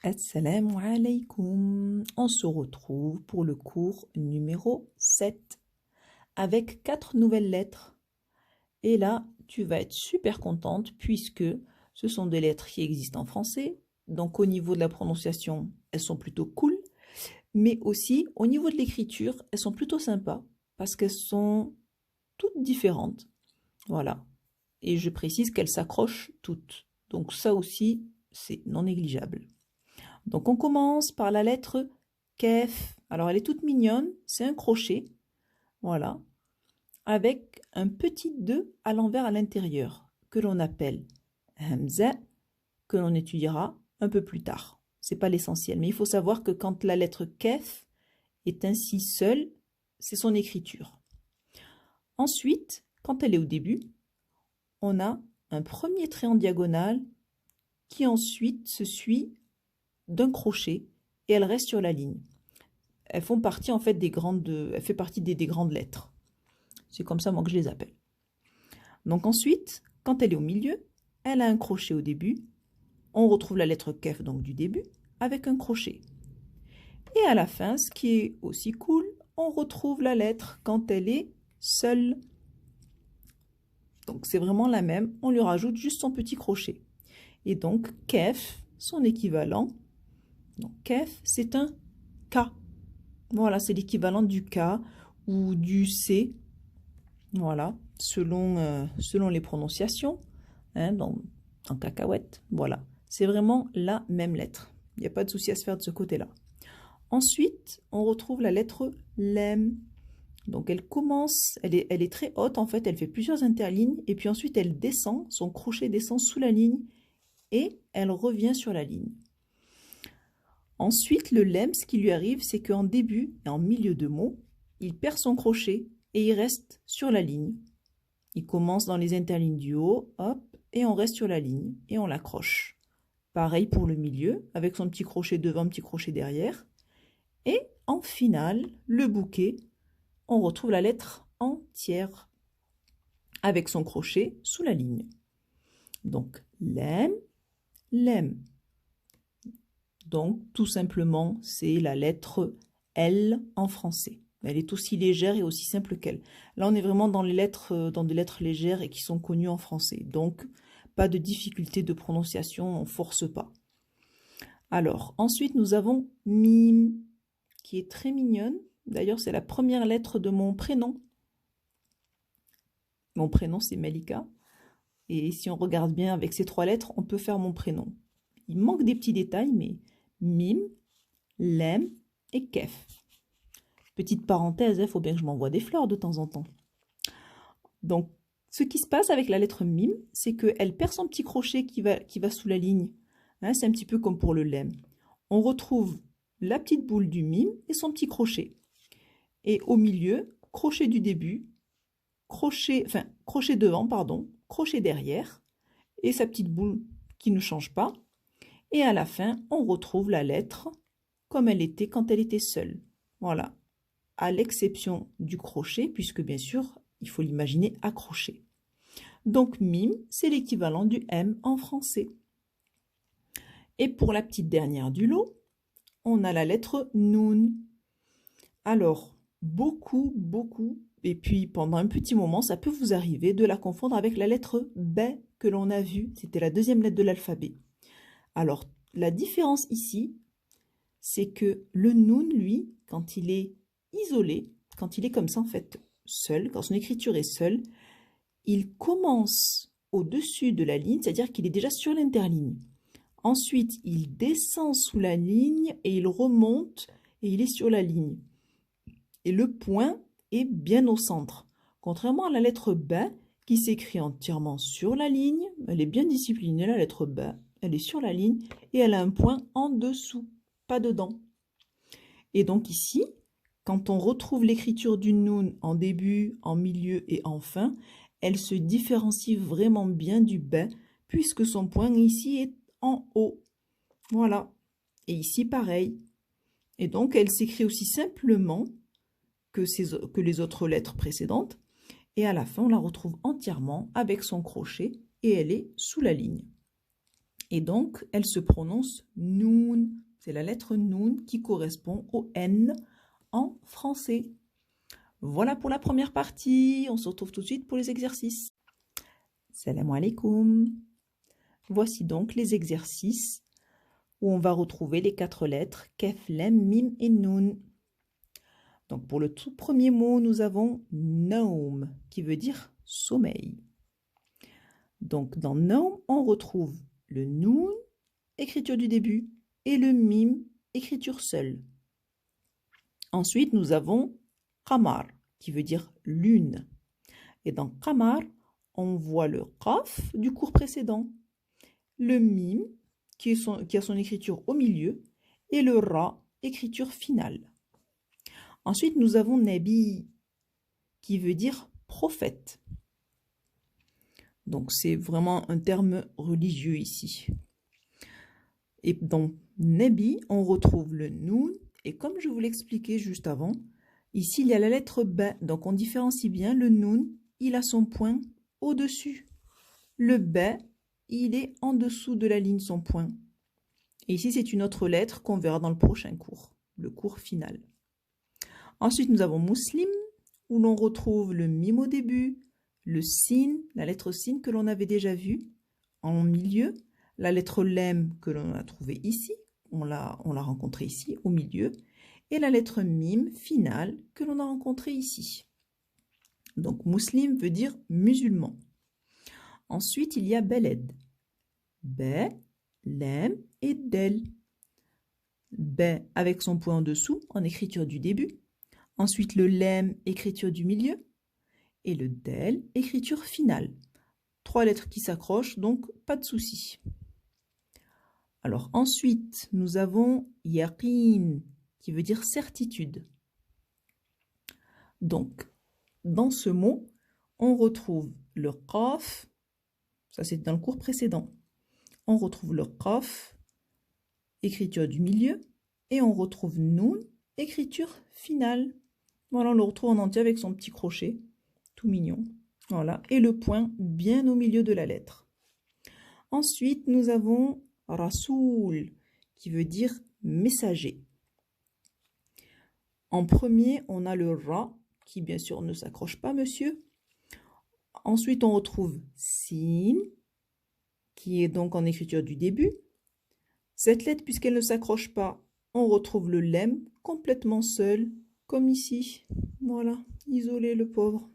Assalamu alaikum. On se retrouve pour le cours numéro 7 avec 4 nouvelles lettres. Et là, tu vas être super contente puisque ce sont des lettres qui existent en français. Donc au niveau de la prononciation, elles sont plutôt cool. Mais aussi au niveau de l'écriture, elles sont plutôt sympas parce qu'elles sont toutes différentes. Voilà. Et je précise qu'elles s'accrochent toutes. Donc ça aussi, c'est non négligeable. Donc on commence par la lettre Kef. Alors elle est toute mignonne, c'est un crochet, voilà, avec un petit 2 à l'envers à l'intérieur, que l'on appelle Hamza, que l'on étudiera un peu plus tard. C'est pas l'essentiel, mais il faut savoir que quand la lettre Kef est ainsi seule, c'est son écriture. Ensuite, quand elle est au début, on a un premier trait en diagonale qui ensuite se suit d'un crochet et elle reste sur la ligne. Elles font partie en fait elle fait partie des grandes lettres. C'est comme ça moi que je les appelle. Donc ensuite, quand elle est au milieu, elle a un crochet au début. On retrouve la lettre Kef donc du début avec un crochet. Et à la fin, ce qui est aussi cool, on retrouve la lettre quand elle est seule. Donc c'est vraiment la même, on lui rajoute juste son petit crochet. Et donc Kef, son équivalent, donc Kef, c'est un K. Voilà, c'est l'équivalent du K ou du C. Voilà, selon les prononciations, hein, en cacahuète. Voilà, c'est vraiment la même lettre. Il n'y a pas de souci à se faire de ce côté-là. Ensuite, on retrouve la lettre Lem. Donc elle commence, elle est très haute en fait, elle fait plusieurs interlignes et puis ensuite elle descend, son crochet descend sous la ligne et elle revient sur la ligne. Ensuite, le lem, ce qui lui arrive, c'est qu'en début et en milieu de mot, il perd son crochet et il reste sur la ligne. Il commence dans les interlignes du haut, hop, et on reste sur la ligne et on l'accroche. Pareil pour le milieu, avec son petit crochet devant, petit crochet derrière. Et en finale, le bouquet, on retrouve la lettre entière avec son crochet sous la ligne. Donc, lem, lem. Donc, tout simplement, c'est la lettre L en français. Elle est aussi légère et aussi simple qu'elle. Là, on est vraiment dans des lettres légères et qui sont connues en français. Donc, pas de difficulté de prononciation, on ne force pas. Alors, ensuite, nous avons Mim, qui est très mignonne. D'ailleurs, c'est la première lettre de mon prénom. Mon prénom, c'est Melika. Et si on regarde bien avec ces 3 lettres, on peut faire mon prénom. Il manque des petits détails, mais Mim, Lem et Kef. Petite parenthèse, il faut bien que je m'envoie des fleurs de temps en temps. Donc, ce qui se passe avec la lettre Mim, c'est qu'elle perd son petit crochet qui va sous la ligne. Hein, c'est un petit peu comme pour le lem. On retrouve la petite boule du Mim et son petit crochet. Et au milieu, crochet du début, crochet devant, pardon, crochet derrière, et sa petite boule qui ne change pas. Et à la fin, on retrouve la lettre comme elle était quand elle était seule. Voilà, à l'exception du crochet, puisque bien sûr, il faut l'imaginer accroché. Donc mime, c'est l'équivalent du M en français. Et pour la petite dernière du lot, on a la lettre Noun. Alors, beaucoup, et puis pendant un petit moment, ça peut vous arriver de la confondre avec la lettre B que l'on a vue. C'était la deuxième lettre de l'alphabet. Alors, la différence ici, c'est que le Noun, lui, quand il est isolé, quand il est comme ça en fait, seul, quand son écriture est seule, il commence au-dessus de la ligne, c'est-à-dire qu'il est déjà sur l'interligne. Ensuite, il descend sous la ligne et il remonte et il est sur la ligne. Et le point est bien au centre. Contrairement à la lettre B, qui s'écrit entièrement sur la ligne, elle est bien disciplinée, la lettre B, elle est sur la ligne et elle a un point en dessous, pas dedans. Et donc ici, quand on retrouve l'écriture du Noun en début, en milieu et en fin, elle se différencie vraiment bien du B, puisque son point ici est en haut. Voilà. Et ici, pareil. Et donc, elle s'écrit aussi simplement que les autres lettres précédentes. Et à la fin, on la retrouve entièrement avec son crochet et elle est sous la ligne. Et donc, elle se prononce noun. C'est la lettre noun qui correspond au N en français. Voilà pour la première partie. On se retrouve tout de suite pour les exercices. Salam alaikum. Voici donc les exercices où on va retrouver les 4 lettres kef, lem, mim et noun. Donc pour le tout premier mot, nous avons naum qui veut dire sommeil. Donc dans naum, on retrouve le noun, écriture du début, et le mim, écriture seule. Ensuite, nous avons qamar qui veut dire lune. Et dans qamar, on voit le qaf du cours précédent, le mim qui a son écriture au milieu et le ra, écriture finale. Ensuite, nous avons nabi qui veut dire prophète. Donc, c'est vraiment un terme religieux ici. Et dans nabi, on retrouve le noun. Et comme je vous l'expliquais juste avant, ici, il y a la lettre B. Donc, on différencie bien le noun. Il a son point au-dessus. Le B, il est en dessous de la ligne son point. Et ici, c'est une autre lettre qu'on verra dans le prochain cours, le cours final. Ensuite, nous avons muslim, où l'on retrouve le mim au début, le sin, la lettre sin que l'on avait déjà vue en milieu, la lettre lem que l'on a trouvée ici, on l'a rencontrée ici au milieu, et la lettre mim finale que l'on a rencontrée ici. Donc, muslim veut dire musulman. Ensuite, il y a beled. B, lem et del. B avec son point en dessous, en écriture du début. Ensuite, le lem, écriture du milieu. Et le del, écriture finale. 3 lettres qui s'accrochent, donc pas de souci. Alors ensuite, nous avons yaqin, qui veut dire certitude. Donc, dans ce mot, on retrouve le qaf, ça c'est dans le cours précédent. On retrouve le qaf, écriture du milieu, et on retrouve noun, écriture finale. Voilà, on le retrouve en entier avec son petit crochet, tout mignon. Voilà, et le point bien au milieu de la lettre. Ensuite, nous avons rasoul, qui veut dire messager. En premier, on a le ra, qui bien sûr ne s'accroche pas, monsieur. Ensuite, on retrouve sin, qui est donc en écriture du début. Cette lettre, puisqu'elle ne s'accroche pas, on retrouve le lem complètement seul, comme ici. Voilà, isolé le pauvre.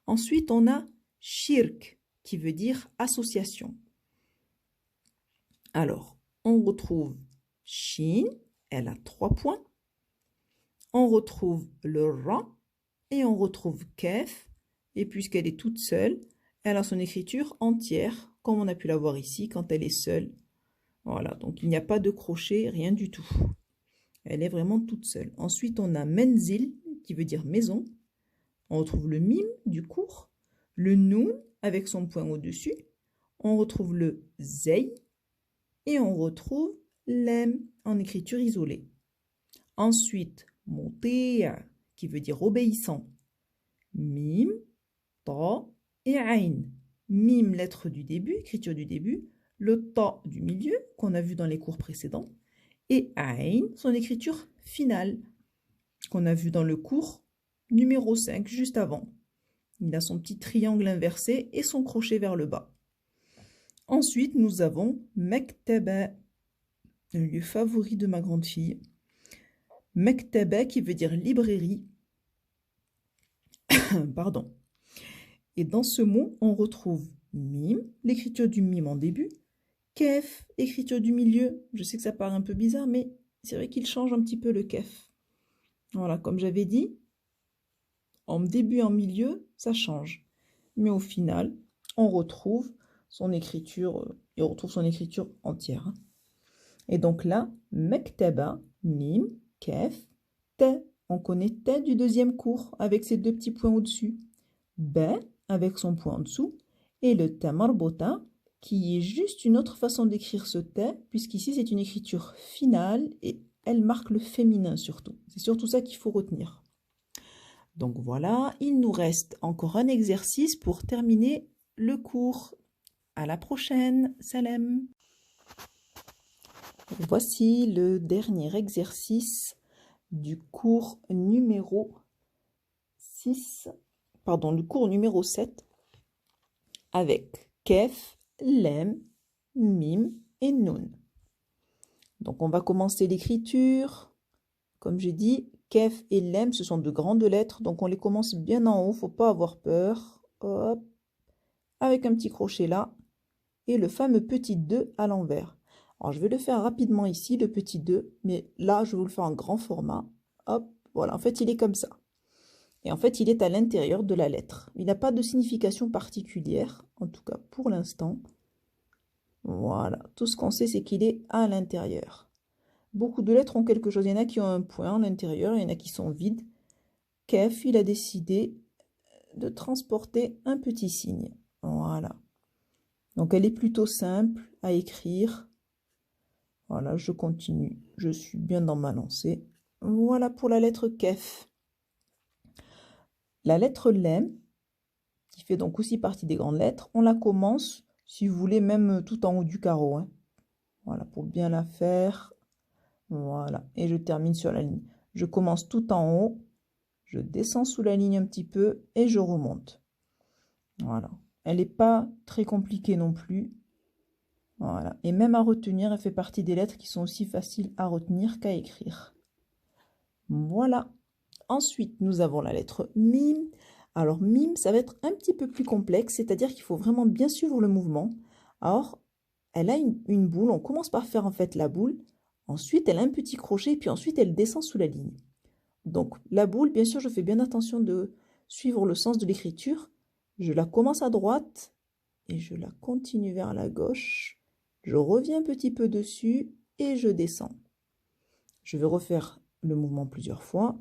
Ensuite, on a shirk, qui veut dire association. Alors, on retrouve shin, elle a 3 points. On retrouve le ra et on retrouve kef. Et puisqu'elle est toute seule, elle a son écriture entière, comme on a pu la voir ici quand elle est seule. Voilà, donc il n'y a pas de crochet, rien du tout. Elle est vraiment toute seule. Ensuite, on a menzil, qui veut dire maison. On retrouve le mim du cours, le noun avec son point au-dessus. On retrouve le zey et on retrouve lem en écriture isolée. Ensuite, monter, qui veut dire obéissant. Mim, ta et ain. Mim, lettre du début, écriture du début. Le ta du milieu, qu'on a vu dans les cours précédents. Et ain, son écriture finale, qu'on a vu dans le cours numéro 5, juste avant. Il a son petit triangle inversé et son crochet vers le bas. Ensuite, nous avons mektaba, le lieu favori de ma grande fille. Mektaba qui veut dire librairie. Pardon. Et dans ce mot, on retrouve mim, l'écriture du mim en début, kef, écriture du milieu. Je sais que ça paraît un peu bizarre, mais c'est vrai qu'il change un petit peu le kef. Voilà, comme j'avais dit, en début et en milieu, ça change. Mais au final, on retrouve son écriture, entière. Et donc là, mektaba, mim, kef, te. On connaît te du deuxième cours avec ses 2 petits points au-dessus. B avec son point en dessous. Et le ta marbota qui est juste une autre façon d'écrire ce te, puisqu'ici c'est une écriture finale et elle marque le féminin surtout. C'est surtout ça qu'il faut retenir. Donc voilà, il nous reste encore un exercice pour terminer le cours. À la prochaine. Salam. Voici le dernier exercice du cours numéro 6, pardon, le cours numéro 7 avec Kef, Lem, Mim et Noun. Donc on va commencer l'écriture. Comme j'ai dit, Kef et Lem, ce sont de grandes lettres, donc on les commence bien en haut, faut pas avoir peur. Hop, avec un petit crochet là, et le fameux petit 2 à l'envers. Alors je vais le faire rapidement ici, le petit 2, mais là je vais vous le faire en grand format. Hop, voilà, en fait il est comme ça. Et en fait il est à l'intérieur de la lettre. Il n'a pas de signification particulière, en tout cas pour l'instant. Voilà, tout ce qu'on sait c'est qu'il est à l'intérieur. Beaucoup de lettres ont quelque chose, il y en a qui ont un point à l'intérieur, il y en a qui sont vides. Kef, il a décidé de transporter un petit signe. Voilà. Donc elle est plutôt simple à écrire. Voilà, je continue. Je suis bien dans ma lancée. Voilà pour la lettre Kef. La lettre Lem, qui fait donc aussi partie des grandes lettres, on la commence, si vous voulez, même tout en haut du carreau. Hein. Voilà, pour bien la faire. Voilà, et je termine sur la ligne. Je commence tout en haut, je descends sous la ligne un petit peu et je remonte. Voilà, elle n'est pas très compliquée non plus. Voilà, et même à retenir, elle fait partie des lettres qui sont aussi faciles à retenir qu'à écrire. Voilà. Ensuite, nous avons la lettre Mim. Alors, Mim, ça va être un petit peu plus complexe, c'est-à-dire qu'il faut vraiment bien suivre le mouvement. Alors, elle a une boule, on commence par faire en fait la boule. Ensuite, elle a un petit crochet, puis ensuite, elle descend sous la ligne. Donc, la boule, bien sûr, je fais bien attention de suivre le sens de l'écriture. Je la commence à droite et je la continue vers la gauche. Je reviens un petit peu dessus et je descends. Je vais refaire le mouvement plusieurs fois.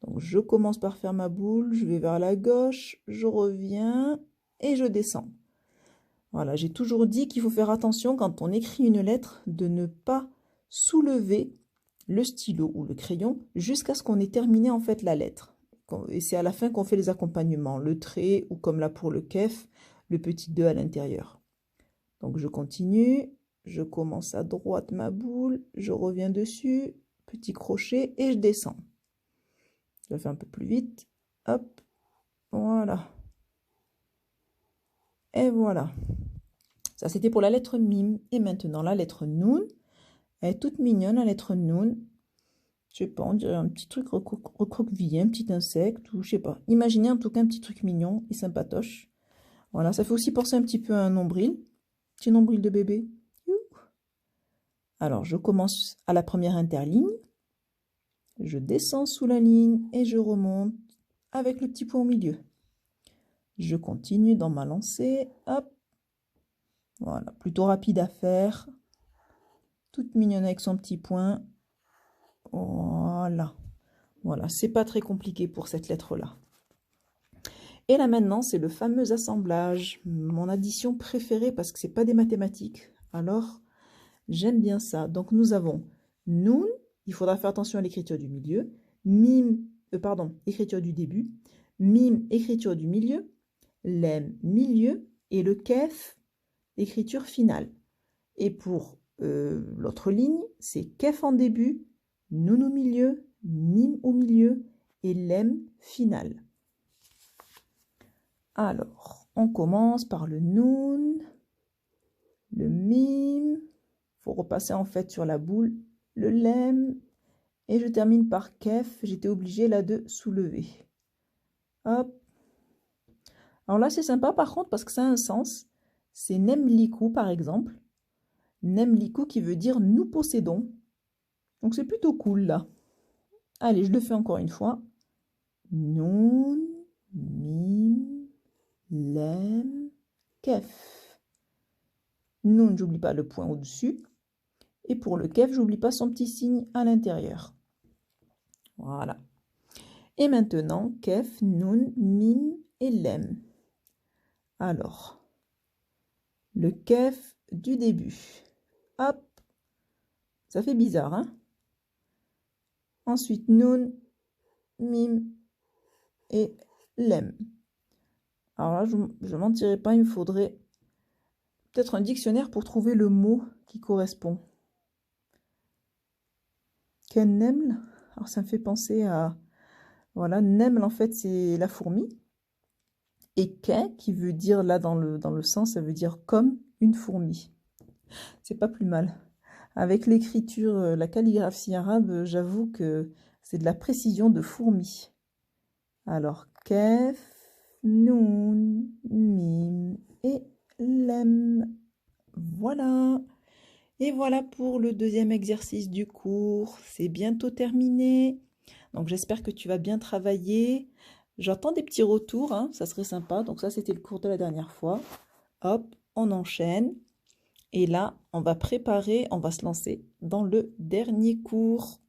Donc, je commence par faire ma boule, je vais vers la gauche, je reviens et je descends. Voilà, j'ai toujours dit qu'il faut faire attention quand on écrit une lettre de ne pas soulever le stylo ou le crayon jusqu'à ce qu'on ait terminé en fait la lettre. Et c'est à la fin qu'on fait les accompagnements, le trait ou comme là pour le kef, le petit 2 à l'intérieur. Donc je continue, je commence à droite ma boule, je reviens dessus, petit crochet et je descends. Je le fais un peu plus vite, hop, voilà. Et voilà. Ça c'était pour la lettre Mim. Et maintenant la lettre Noun. Elle est toute mignonne la lettre Noun. Je sais pas, on dirait un petit truc recroquevillé, un petit insecte, ou je sais pas. Imaginez en tout cas un petit truc mignon et sympatoche. Voilà, ça fait aussi penser un petit peu à un nombril. Petit nombril de bébé. Alors, je commence à la première interligne. Je descends sous la ligne et je remonte avec le petit point au milieu. Je continue dans ma lancée. Hop. Voilà, plutôt rapide à faire. Toute mignonne avec son petit point. Voilà. Voilà, c'est pas très compliqué pour cette lettre-là. Et là maintenant, c'est le fameux assemblage, mon addition préférée parce que c'est pas des mathématiques. Alors, j'aime bien ça. Donc nous avons Noun, il faudra faire attention à l'écriture du milieu, Mim, écriture du début, Mim, écriture du milieu, Lem, milieu, et le Kef, écriture finale. Et pour l'autre ligne, c'est Kef en début, Noun au milieu, Mim au milieu, et Lem finale. Alors, on commence par le Noun, le Mim, il faut repasser en fait sur la boule, le Lem, et je termine par Kef, j'étais obligée là de soulever. Hop. Alors là c'est sympa par contre parce que ça a un sens, c'est Nemliku par exemple, Nemliku qui veut dire nous possédons, donc c'est plutôt cool là. Allez, je le fais encore une fois. Noun, Mim, Lem, Kef. Noun, j'oublie pas le point au-dessus. Et pour le Kef, j'oublie pas son petit signe à l'intérieur. Voilà. Et maintenant, Kef, Noun, Mim et Lem. Alors, le Kef du début. Hop. Ça fait bizarre, hein? Ensuite, Noun, Mim et Lem. Alors là, je ne mentirai pas, il me faudrait peut-être un dictionnaire pour trouver le mot qui correspond. Ken Neml, alors ça me fait penser à... Voilà, Neml en fait c'est la fourmi. Et Ke, qui veut dire là dans le sens, ça veut dire comme une fourmi. C'est pas plus mal. Avec l'écriture, la calligraphie arabe, j'avoue que c'est de la précision de fourmi. Alors, Kef, Noun, Mim et Lem. Voilà. Et voilà pour le deuxième exercice du cours. C'est bientôt terminé. Donc j'espère que tu vas bien travailler. J'attends des petits retours, hein, ça serait sympa. Donc ça, c'était le cours de la dernière fois. Hop, on enchaîne. Et là, on va préparer, on va se lancer dans le dernier cours.